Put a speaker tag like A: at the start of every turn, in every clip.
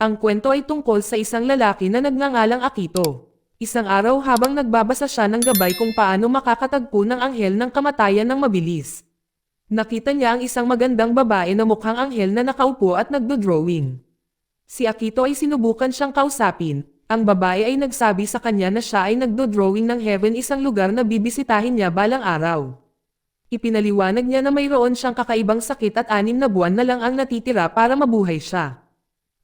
A: Ang kwento ay tungkol sa isang lalaki na nagngangalang Akito. Isang araw habang nagbabasa siya ng gabay kung paano makakatagpo ng anghel ng kamatayan ng mabilis. Nakita niya ang isang magandang babae na mukhang anghel na nakaupo at nagdo-drawing. Si Akito ay sinubukan siyang kausapin. Ang babae ay nagsabi sa kanya na siya ay nagdo-drawing ng heaven, isang lugar na bibisitahin niya balang araw. Ipinaliwanag niya na mayroon siyang kakaibang sakit at 6 na buwan na lang ang natitira para mabuhay siya.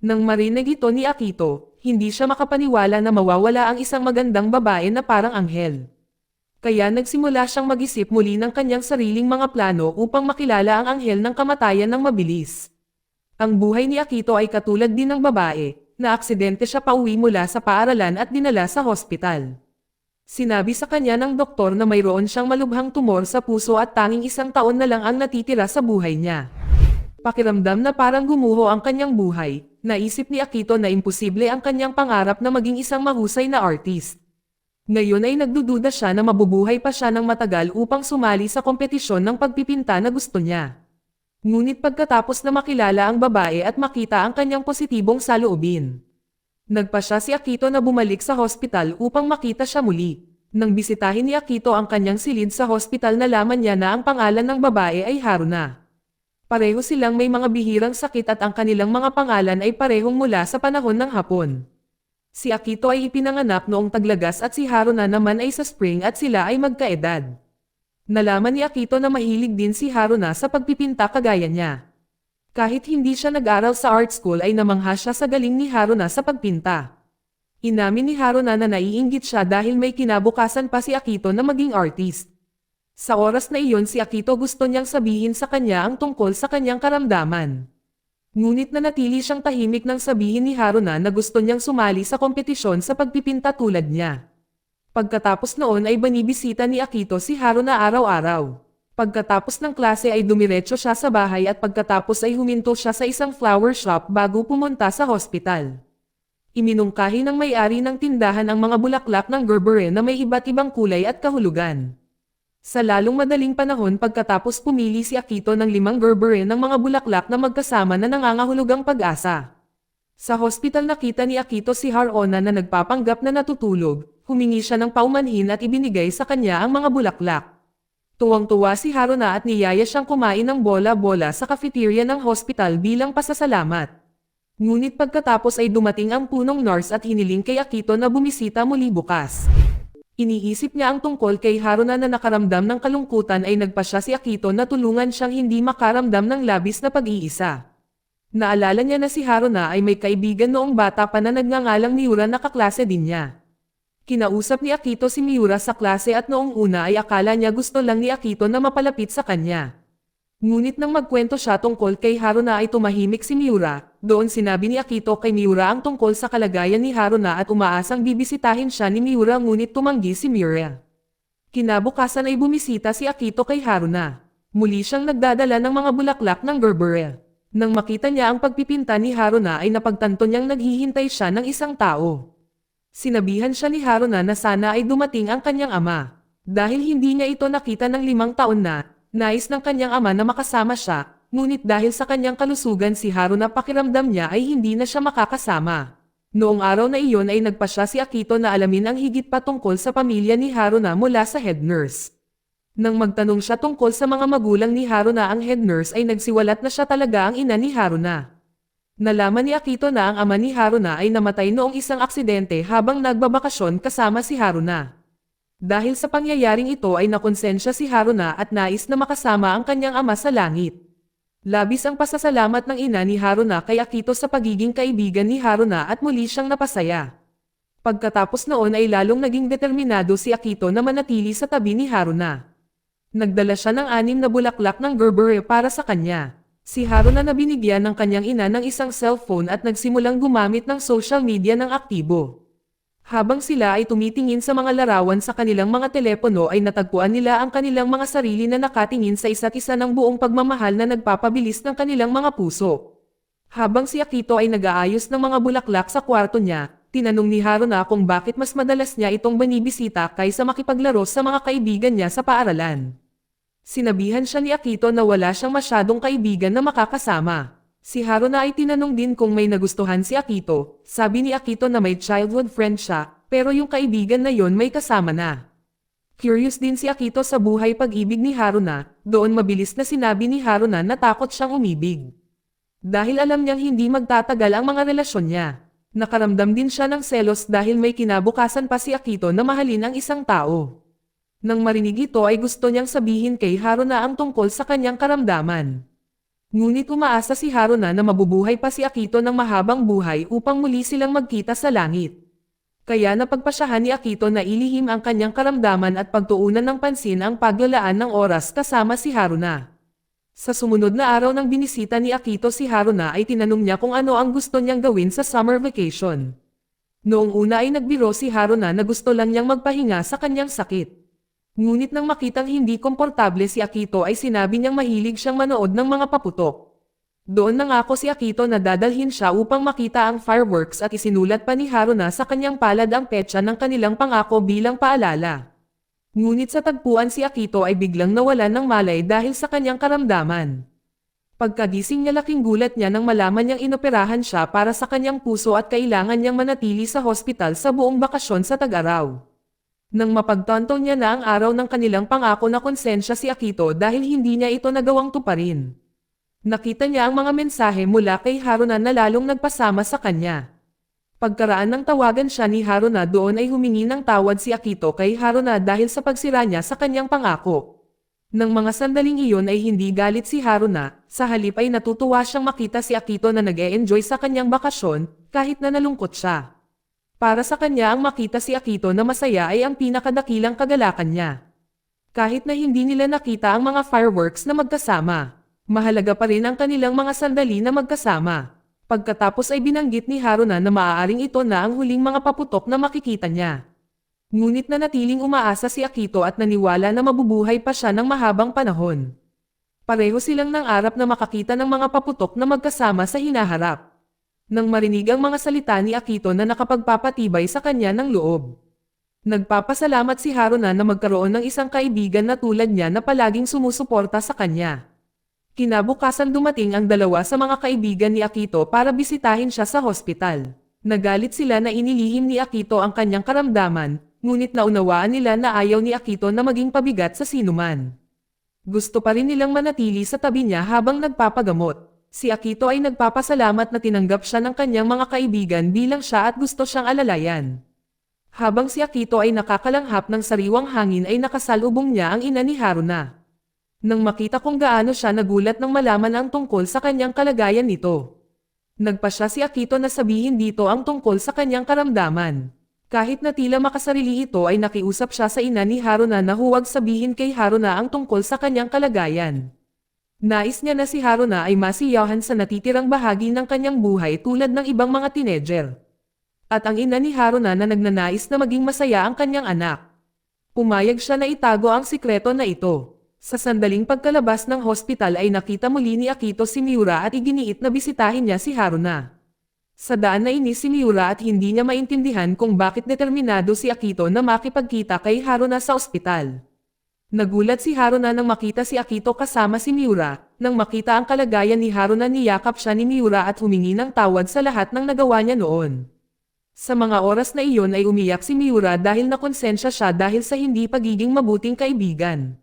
A: Nang marinig ito ni Akito, hindi siya makapaniwala na mawawala ang isang magandang babae na parang anghel. Kaya nagsimula siyang mag-isip muli ng kanyang sariling mga plano upang makilala ang anghel ng kamatayan ng mabilis. Ang buhay ni Akito ay katulad din ng babae, na aksidente siya pauwi mula sa paaralan at dinala sa hospital. Sinabi sa kanya ng doktor na mayroon siyang malubhang tumor sa puso at tanging 1 taon na lang ang natitira sa buhay niya. Pakiramdam na parang gumuho ang kanyang buhay, naisip ni Akito na imposible ang kanyang pangarap na maging isang mahusay na artist. Ngayon ay nagdududa siya na mabubuhay pa siya ng matagal upang sumali sa kompetisyon ng pagpipinta na gusto niya. Ngunit pagkatapos na makilala ang babae at makita ang kanyang positibong saloobin, nagpasya si Akito na bumalik sa hospital upang makita siya muli. Nang bisitahin ni Akito ang kanyang silid sa hospital, nalaman niya na ang pangalan ng babae ay Haruna. Pareho silang may mga bihirang sakit at ang kanilang mga pangalan ay parehong mula sa panahon ng Hapon. Si Akito ay ipinanganak noong Taglagas at si Haruna naman ay sa Spring at sila ay magkaedad. Nalaman ni Akito na mahilig din si Haruna sa pagpipinta kagaya niya. Kahit hindi siya nag-aral sa art school ay namangha siya sa galing ni Haruna sa pagpinta. Inamin ni Haruna na naiinggit siya dahil may kinabukasan pa si Akito na maging artist. Sa oras na iyon si Akito gusto niyang sabihin sa kanya ang tungkol sa kanyang karamdaman. Ngunit nanatili siyang tahimik nang sabihin ni Haruna na gusto niyang sumali sa kompetisyon sa pagpipinta tulad niya. Pagkatapos noon ay binibisita ni Akito si Haruna araw-araw. Pagkatapos ng klase ay dumiretso siya sa bahay at pagkatapos ay huminto siya sa isang flower shop bago pumunta sa hospital. Iminungkahi ng may-ari ng tindahan ang mga bulaklak ng Gerbere na may iba't ibang kulay at kahulugan. Sa lalong madaling panahon pagkatapos pumili si Akito ng 5 Gerbere ng mga bulaklak na magkasama na nangangahulugang pag-asa. Sa hospital nakita ni Akito si Haruna na nagpapanggap na natutulog, humingi siya ng paumanhin at ibinigay sa kanya ang mga bulaklak. Tuwang-tuwa si Haruna at niyaya siyang kumain ng bola-bola sa cafeteria ng hospital bilang pasasalamat. Ngunit pagkatapos ay dumating ang punong nurse at hiniling kay Akito na bumisita muli bukas. Iniisip niya ang tungkol kay Haruna na nakaramdam ng kalungkutan ay nagpasya si Akito na tulungan siyang hindi makaramdam ng labis na pag-iisa. Naalala niya na si Haruna ay may kaibigan noong bata pa na nagngangalang Miura na kaklase din niya. Kinausap ni Akito si Miura sa klase at noong una ay akala niya gusto lang ni Akito na mapalapit sa kanya. Ngunit nang magkwento siya tungkol kay Haruna ay tumahimik si Miura. Doon sinabi ni Akito kay Miura ang tungkol sa kalagayan ni Haruna at umaasang bibisitahin siya ni Miura, ngunit tumanggi si Miura. Kinabukasan ay bumisita si Akito kay Haruna. Muli siyang nagdadala ng mga bulaklak ng Gerbere. Nang makita niya ang pagpipinta ni Haruna ay napagtanto niyang naghihintay siya ng isang tao. Sinabihan siya ni Haruna na sana ay dumating ang kanyang ama. Dahil hindi niya ito nakita ng 5 taon na, nais ng kanyang ama na makasama siya, ngunit dahil sa kanyang kalusugan si Haruna pakiramdam niya ay hindi na siya makakasama. Noong araw na iyon ay nagpasya si Akito na alamin ang higit pa tungkol sa pamilya ni Haruna mula sa head nurse. Nang magtanong siya tungkol sa mga magulang ni Haruna, ang head nurse ay nagsiwalat na siya talaga ang ina ni Haruna. Nalaman ni Akito na ang ama ni Haruna ay namatay noong isang aksidente habang nagbabakasyon kasama si Haruna. Dahil sa pangyayaring ito ay nakonsensya si Haruna at nais na makasama ang kanyang ama sa langit. Labis ang pasasalamat ng ina ni Haruna kay Akito sa pagiging kaibigan ni Haruna at muli siyang napasaya. Pagkatapos noon ay lalong naging determinado si Akito na manatili sa tabi ni Haruna. Nagdala siya ng 6 na bulaklak ng Gerbere para sa kanya. Si Haruna na binigyan ng kanyang ina ng isang cellphone at nagsimulang gumamit ng social media ng aktibo. Habang sila ay tumitingin sa mga larawan sa kanilang mga telepono ay natagpuan nila ang kanilang mga sarili na nakatingin sa isa't isa ng buong pagmamahal na nagpapabilis ng kanilang mga puso. Habang si Akito ay nag-aayos ng mga bulaklak sa kwarto niya, tinanong ni Haruna kung bakit mas madalas niya itong binibisita kaysa makipaglaro sa mga kaibigan niya sa paaralan. Sinabihan siya ni Akito na wala siyang masyadong kaibigan na makakasama. Si Haruna ay tinanong din kung may nagustuhan si Akito, sabi ni Akito na may childhood friend siya, pero yung kaibigan na yon may kasama na. Curious din si Akito sa buhay pag-ibig ni Haruna, doon mabilis na sinabi ni Haruna na takot siyang umibig. Dahil alam niyang hindi magtatagal ang mga relasyon niya. Nakaramdam din siya ng selos dahil may kinabukasan pa si Akito na mahalin ang isang tao. Nang marinig ito ay gusto niyang sabihin kay Haruna ang tungkol sa kanyang karamdaman. Ngunit umaasa si Haruna na mabubuhay pa si Akito ng mahabang buhay upang muli silang magkita sa langit. Kaya napagpasyahan ni Akito na ilihim ang kanyang karamdaman at pagtuunan ng pansin ang paglalaan ng oras kasama si Haruna. Sa sumunod na araw ng binisita ni Akito si Haruna ay tinanong niya kung ano ang gusto niyang gawin sa summer vacation. Noong una ay nagbiro si Haruna na gusto lang niyang magpahinga sa kanyang sakit. Ngunit nang makitang hindi komportable si Akito ay sinabi niyang mahilig siyang manood ng mga paputok. Doon nangako si Akito na dadalhin siya upang makita ang fireworks at isinulat pa ni Haruna sa kanyang palad ang petsa ng kanilang pangako bilang paalala. Ngunit sa tagpuan si Akito ay biglang nawalan ng malay dahil sa kanyang karamdaman. Pagkagising niya laking gulat niya nang malaman niyang inoperahan siya para sa kanyang puso at kailangan niyang manatili sa hospital sa buong bakasyon sa tag-araw. Nang mapagtanto niya na ang araw ng kanilang pangako na konsensya si Akito dahil hindi niya ito nagawang tuparin. Nakita niya ang mga mensahe mula kay Haruna na lalong nagpasama sa kanya. Pagkaraan ng tawagan siya ni Haruna doon ay humingi ng tawad si Akito kay Haruna dahil sa pagsira niya sa kanyang pangako. Nang mga sandaling iyon ay hindi galit si Haruna, sa halip ay natutuwa siyang makita si Akito na nag-e-enjoy sa kanyang bakasyon kahit na nalungkot siya. Para sa kanya ang makita si Akito na masaya ay ang pinakadakilang kagalakan niya. Kahit na hindi nila nakita ang mga fireworks na magkasama, mahalaga pa rin ang kanilang mga sandali na magkasama. Pagkatapos ay binanggit ni Haruna na maaaring ito na ang huling mga paputok na makikita niya. Ngunit nanatiling umaasa si Akito at naniwala na mabubuhay pa siya ng mahabang panahon. Pareho silang nangarap na makakita ng mga paputok na magkasama sa hinaharap. Nang marinig ang mga salita ni Akito na nakapagpapatibay sa kanya ng loob. Nagpapasalamat si Haruna na magkaroon ng isang kaibigan na tulad niya na palaging sumusuporta sa kanya. Kinabukasan dumating ang dalawa sa mga kaibigan ni Akito para bisitahin siya sa hospital. Nagalit sila na inilihim ni Akito ang kanyang karamdaman, ngunit naunawaan nila na ayaw ni Akito na maging pabigat sa sinuman. Gusto pa rin nilang manatili sa tabi niya habang nagpapagamot. Si Akito ay nagpapasalamat na tinanggap siya ng kanyang mga kaibigan bilang siya at gusto siyang alalayan. Habang si Akito ay nakakalanghap ng sariwang hangin ay nakasalubong niya ang ina ni Haruna. Nang makita kung gaano siya nagulat nang malaman ang tungkol sa kanyang kalagayan nito. Nagpasya si Akito na sabihin dito ang tungkol sa kanyang karamdaman. Kahit na tila makasarili ito ay nakiusap siya sa ina ni Haruna na huwag sabihin kay Haruna ang tungkol sa kanyang kalagayan. Nais niya na si Haruna ay masiyahan sa natitirang bahagi ng kanyang buhay tulad ng ibang mga teenager. At ang ina ni Haruna na nagnanais na maging masaya ang kanyang anak. Pumayag siya na itago ang sikreto na ito. Sa sandaling pagkalabas ng hospital ay nakita muli ni Akito si Miura at iginiit na bisitahin niya si Haruna. Sa daan na inis si Miura at hindi niya maintindihan kung bakit determinado si Akito na makipagkita kay Haruna sa ospital. Nagulat si Haruna nang makita si Akito kasama si Miura. Nang makita ang kalagayan ni Haruna niyakap siya ni Miura at humingi ng tawad sa lahat ng nagawa niya noon. Sa mga oras na iyon ay umiyak si Miura dahil nakonsensya siya dahil sa hindi pagiging mabuting kaibigan.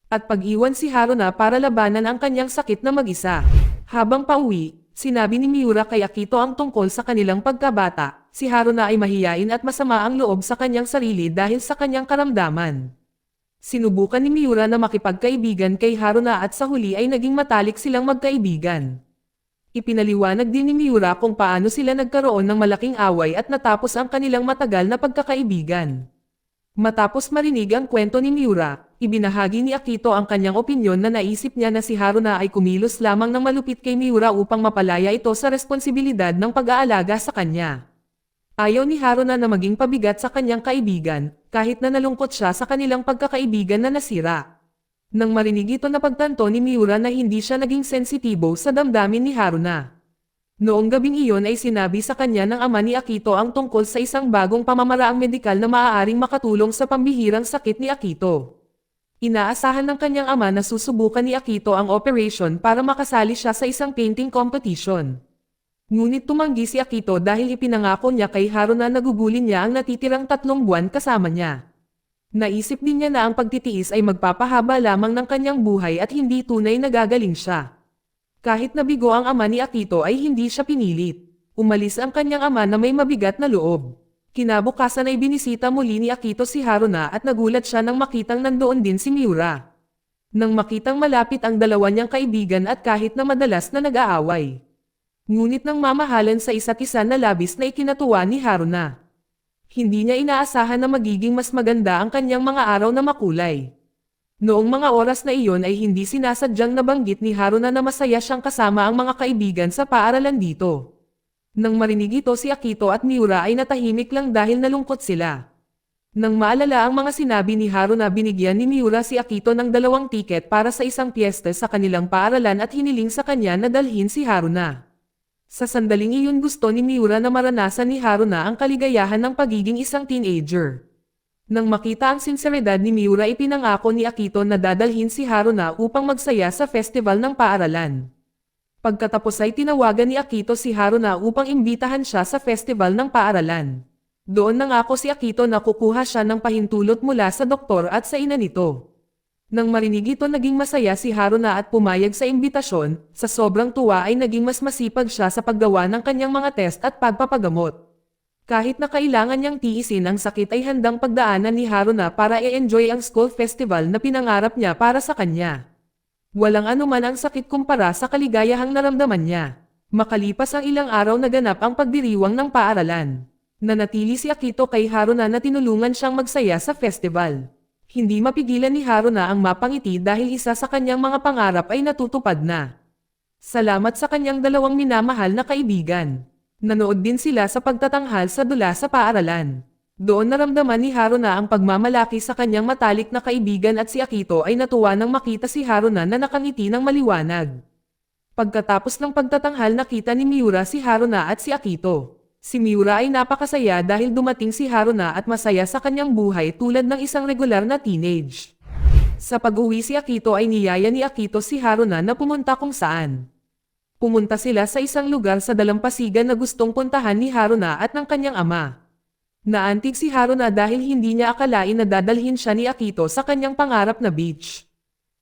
A: At pag-iwan si Haruna para labanan ang kanyang sakit na mag-isa. Habang pauwi, sinabi ni Miura kay Akito ang tungkol sa kanilang pagkabata. Si Haruna ay mahiyain at masama ang loob sa kanyang sarili dahil sa kanyang karamdaman. Sinubukan ni Miura na makipagkaibigan kay Haruna at sa huli ay naging matalik silang magkaibigan. Ipinaliwanag din ni Miura kung paano sila nagkaroon ng malaking away at natapos ang kanilang matagal na pagkakaibigan. Matapos marinig ang kwento ni Miura, ibinahagi ni Akito ang kanyang opinyon na naisip niya na si Haruna ay kumilos lamang ng malupit kay Miura upang mapalaya ito sa responsibilidad ng pag-aalaga sa kanya. Ayaw ni Haruna na maging pabigat sa kanyang kaibigan, kahit na nalungkot siya sa kanilang pagkakaibigan na nasira. Nang marinig ito na pagtanto ni Miura na hindi siya naging sensitibo sa damdamin ni Haruna. Noong gabing iyon ay sinabi sa kanya ng ama ni Akito ang tungkol sa isang bagong pamamaraang medikal na maaaring makatulong sa pambihirang sakit ni Akito. Inaasahan ng kanyang ama na susubukan ni Akito ang operation para makasali siya sa isang painting competition. Ngunit tumanggi si Akito dahil ipinangako niya kay Haruna na gugulin niya ang natitirang 3 buwan kasama niya. Naisip din niya na ang pagtitiis ay magpapahaba lamang ng kanyang buhay at hindi tunay na gagaling siya. Kahit nabigo ang ama ni Akito ay hindi siya pinilit. Umalis ang kanyang ama na may mabigat na loob. Kinabukasan ay binisita muli ni Akito si Haruna at nagulat siya nang makitang nandoon din si Miura. Nang makitang malapit ang dalawa niyang kaibigan at kahit na madalas na nag-aaway. Ngunit nang mamahalan sa isa't isa na labis na ikinatuwa ni Haruna. Hindi niya inaasahan na magiging mas maganda ang kanyang mga araw na makulay. Noong mga oras na iyon ay hindi sinasadyang nabanggit ni Haruna na masaya siyang kasama ang mga kaibigan sa paaralan dito. Nang marinig ito si Akito at Miura ay natahimik lang dahil nalungkot sila. Nang maalala ang mga sinabi ni Haruna binigyan ni Miura si Akito ng 2 tiket para sa isang piyesta sa kanilang paaralan at hiniling sa kanya na dalhin si Haruna. Sa sandaling iyon gusto ni Miura na maranasan ni Haruna ang kaligayahan ng pagiging isang teenager. Nang makita ang sinseridad ni Miura ipinangako ni Akito na dadalhin si Haruna upang magsaya sa festival ng paaralan. Pagkatapos ay tinawagan ni Akito si Haruna upang imbitahan siya sa festival ng paaralan. Doon nangako si Akito na kukuha siya ng pahintulot mula sa doktor at sa ina nito. Nang marinig ito naging masaya si Haruna at pumayag sa imbitasyon, sa sobrang tuwa ay naging mas masipag siya sa paggawa ng kanyang mga test at pagpapagamot. Kahit na kailangan niyang tiisin ang sakit ay handang pagdaanan ni Haruna para i-enjoy ang school festival na pinangarap niya para sa kanya. Walang anuman ang sakit kumpara sa kaligayahang naramdaman niya. Makalipas ang ilang araw naganap ang pagdiriwang ng paaralan. Nanatili si Akito kay Haruna na tinulungan siyang magsaya sa festival. Hindi mapigilan ni Haruna ang mapangiti dahil isa sa kanyang mga pangarap ay natutupad na. Salamat sa kanyang 2 minamahal na kaibigan. Nanood din sila sa pagtatanghal sa dula sa paaralan. Doon naramdaman ni Haruna ang pagmamalaki sa kanyang matalik na kaibigan at si Akito ay natuwa nang makita si Haruna na nakangiti ng maliwanag. Pagkatapos ng pagtatanghal nakita ni Miura si Haruna at si Akito. Si Miura ay napakasaya dahil dumating si Haruna at masaya sa kanyang buhay tulad ng isang regular na teenage. Sa pag-uwi si Akito ay niyaya ni Akito si Haruna na pumunta kung saan. Pumunta sila sa isang lugar sa dalampasigan na gustong puntahan ni Haruna at ng kanyang ama. Naantig si Haruna dahil hindi niya akalain na dadalhin siya ni Akito sa kanyang pangarap na beach.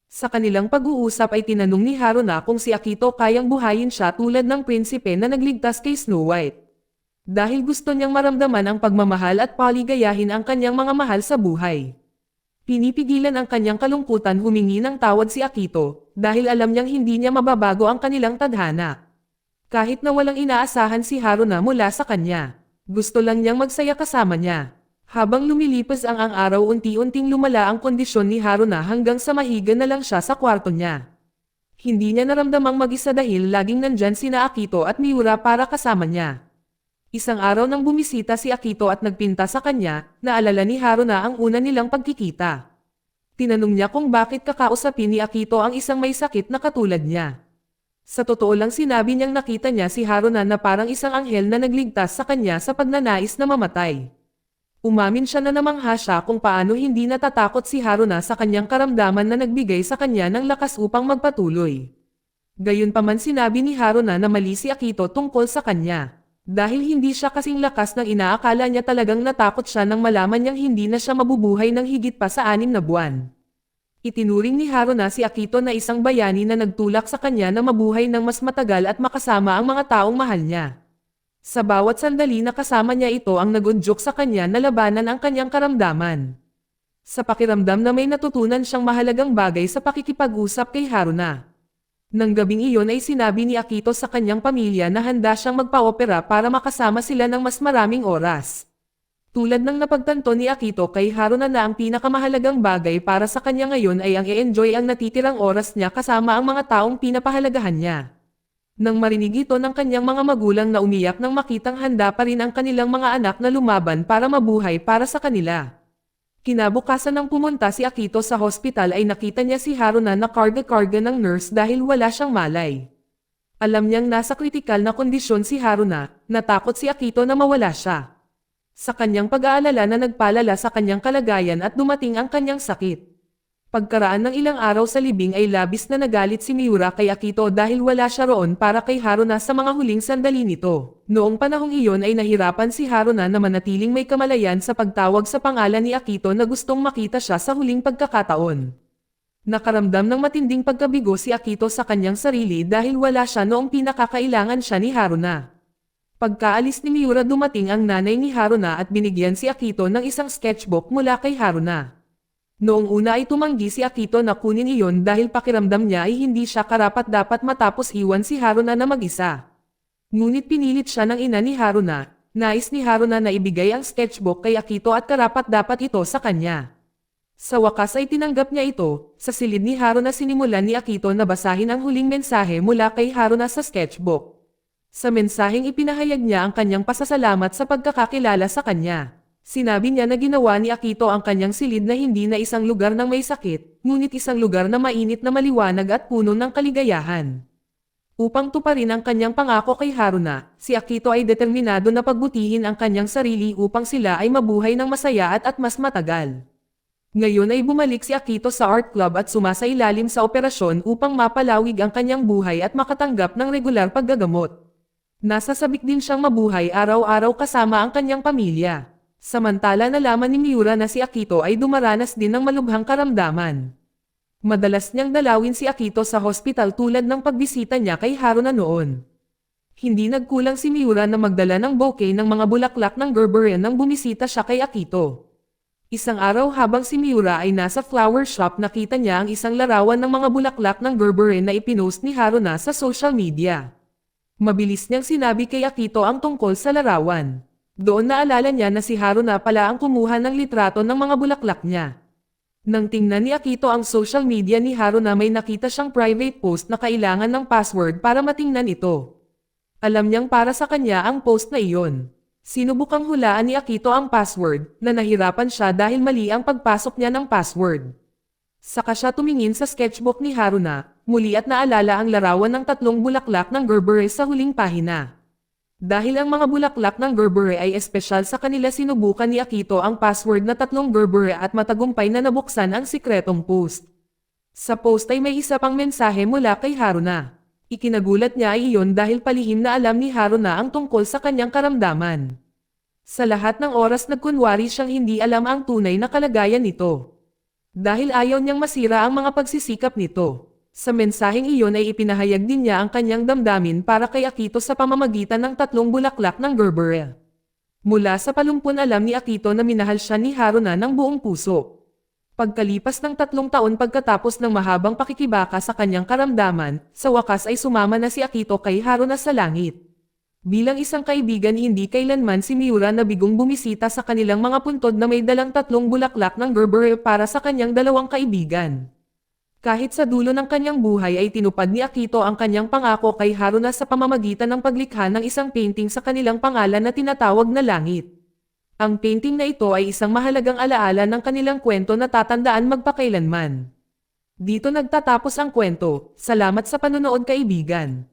A: Sa kanilang pag-uusap ay tinanong ni Haruna kung si Akito kayang buhayin siya tulad ng prinsipe na nagligtas kay Snow White. Dahil gusto niyang maramdaman ang pagmamahal at paligayahin ang kanyang mga mahal sa buhay. Pinipigilan ang kanyang kalungkutan humingi ng tawad si Akito dahil alam niyang hindi niya mababago ang kanilang tadhana. Kahit na walang inaasahan si Haruna mula sa kanya. Gusto lang niyang magsaya kasama niya. Habang lumilipas ang araw unti-unting lumala ang kondisyon ni Haruna hanggang sa mahiga na lang siya sa kwarto niya. Hindi niya naramdamang mag-isa dahil laging nandyan sina Akito at Miura para kasama niya. Isang araw nang bumisita si Akito at nagpinta sa kanya, naalala ni Haruna ang una nilang pagkikita. Tinanong niya kung bakit kakausapin ni Akito ang isang may sakit na katulad niya. Sa totoo lang sinabi niyang nakita niya si Haruna na parang isang anghel na nagligtas sa kanya sa pagnanais na mamatay. Umamin siya na namangha siya kung paano hindi natatakot si Haruna sa kanyang karamdaman na nagbigay sa kanya ng lakas upang magpatuloy. Gayunpaman sinabi ni Haruna na mali si Akito tungkol sa kanya. Dahil hindi siya kasing lakas ng inaakala niya talagang natakot siya nang malaman niyang hindi na siya mabubuhay ng higit pa sa 6 na buwan. Itinuring ni Haruna si Akito na isang bayani na nagtulak sa kanya na mabuhay ng mas matagal at makasama ang mga taong mahal niya. Sa bawat sandali na kasama niya ito ang nagundyok sa kanya na labanan ang kanyang karamdaman. Sa pakiramdam na may natutunan siyang mahalagang bagay sa pakikipag-usap kay Haruna. Nang gabing iyon ay sinabi ni Akito sa kanyang pamilya na handa siyang magpa-opera para makasama sila ng mas maraming oras. Tulad ng napagtanto ni Akito kay Haruna na ang pinakamahalagang bagay para sa kanya ngayon ay ang i-enjoy ang natitirang oras niya kasama ang mga taong pinapahalagahan niya. Nang marinig ito ng kanyang mga magulang na umiyak nang makitang handa pa rin ang kanilang mga anak na lumaban para mabuhay para sa kanila. Kinabukasan nang pumunta si Akito sa hospital ay nakita niya si Haruna na karga-karga ng nurse dahil wala siyang malay. Alam niyang nasa kritikal na kondisyon si Haruna, natakot si Akito na mawala siya. Sa kanyang pag-aalala na nagpalala sa kanyang kalagayan at dumating ang kanyang sakit. Pagkaraan ng ilang araw sa libing ay labis na nagalit si Miura kay Akito dahil wala siya roon para kay Haruna sa mga huling sandali nito. Noong panahong iyon ay nahirapan si Haruna na manatiling may kamalayan sa pagtawag sa pangalan ni Akito na gustong makita siya sa huling pagkakataon. Nakaramdam ng matinding pagkabigo si Akito sa kanyang sarili dahil wala siya noong pinakakailangan siya ni Haruna. Pagkaalis ni Miura dumating ang nanay ni Haruna at binigyan si Akito ng isang sketchbook mula kay Haruna. Noong una ay tumanggi si Akito na kunin iyon dahil pakiramdam niya ay hindi siya karapat-dapat matapos iwan si Haruna na mag-isa. Ngunit pinilit siya ng ina ni Haruna, nais ni Haruna na ibigay ang sketchbook kay Akito at karapat-dapat ito sa kanya. Sa wakas ay tinanggap niya ito, sa silid ni Haruna sinimulan ni Akito na basahin ang huling mensahe mula kay Haruna sa sketchbook. Sa mensaheng ipinahayag niya ang kanyang pasasalamat sa pagkakakilala sa kanya. Sinabi niya na ginawa ni Akito ang kanyang silid na hindi na isang lugar ng may sakit, ngunit isang lugar na mainit na maliwanag at puno ng kaligayahan. Upang tuparin ang kanyang pangako kay Haruna, si Akito ay determinado na pagbutihin ang kanyang sarili upang sila ay mabuhay ng masaya at mas matagal. Ngayon ay bumalik si Akito sa art club at sumasailalim sa operasyon upang mapalawig ang kanyang buhay at makatanggap ng regular paggagamot. Nasasabik din siyang mabuhay araw-araw kasama ang kanyang pamilya. Samantala nalaman ni Miura na si Akito ay dumaranas din ng malubhang karamdaman. Madalas niyang dalawin si Akito sa hospital tulad ng pagbisita niya kay Haruna noon. Hindi nagkulang si Miura na magdala ng bouquet ng mga bulaklak ng Gerberian nang bumisita siya kay Akito. Isang araw habang si Miura ay nasa flower shop nakita niya ang isang larawan ng mga bulaklak ng Gerberian na ipinost ni Haruna sa social media. Mabilis niyang sinabi kay Akito ang tungkol sa larawan. Doon naalala niya na si Haruna pala ang kumuha ng litrato ng mga bulaklak niya. Nang tingnan ni Akito ang social media ni Haruna may nakita siyang private post na kailangan ng password para matingnan ito. Alam niyang para sa kanya ang post na iyon. Sinubukang hulaan ni Akito ang password, na nahirapan siya dahil mali ang pagpasok niya ng password. Saka siya tumingin sa sketchbook ni Haruna, muli at naalala ang larawan ng 3 bulaklak ng Gerberi sa huling pahina. Dahil ang mga bulaklak ng Gerberi ay espesyal sa kanila sinubukan ni Akito ang password na 3 Gerberi at matagumpay na nabuksan ang sikretong post. Sa post ay may isa pang mensahe mula kay Haruna. Ikinagulat niya ay iyon dahil palihim na alam ni Haruna ang tungkol sa kanyang karamdaman. Sa lahat ng oras nagkunwari siyang hindi alam ang tunay na kalagayan nito. Dahil ayaw niyang masira ang mga pagsisikap nito. Sa mensaheng iyon ay ipinahayag din niya ang kanyang damdamin para kay Akito sa pamamagitan ng 3 bulaklak ng Gerberi. Mula sa palumpun alam ni Akito na minahal siya ni Haruna ng buong puso. Pagkalipas ng 3 taon pagkatapos ng mahabang pakikibaka sa kanyang karamdaman, sa wakas ay sumama na si Akito kay Haruna sa langit. Bilang isang kaibigan hindi kailanman si Miura na bigong bumisita sa kanilang mga puntod na may dalang 3 bulaklak ng Gerberi para sa kanyang 2 kaibigan. Kahit sa dulo ng kanyang buhay ay tinupad ni Akito ang kanyang pangako kay Haruna sa pamamagitan ng paglikha ng isang painting sa kanilang pangalan na tinatawag na Langit. Ang painting na ito ay isang mahalagang alaala ng kanilang kwento na tatandaan magpakailanman. Dito nagtatapos ang kwento. Salamat sa panonood kaibigan.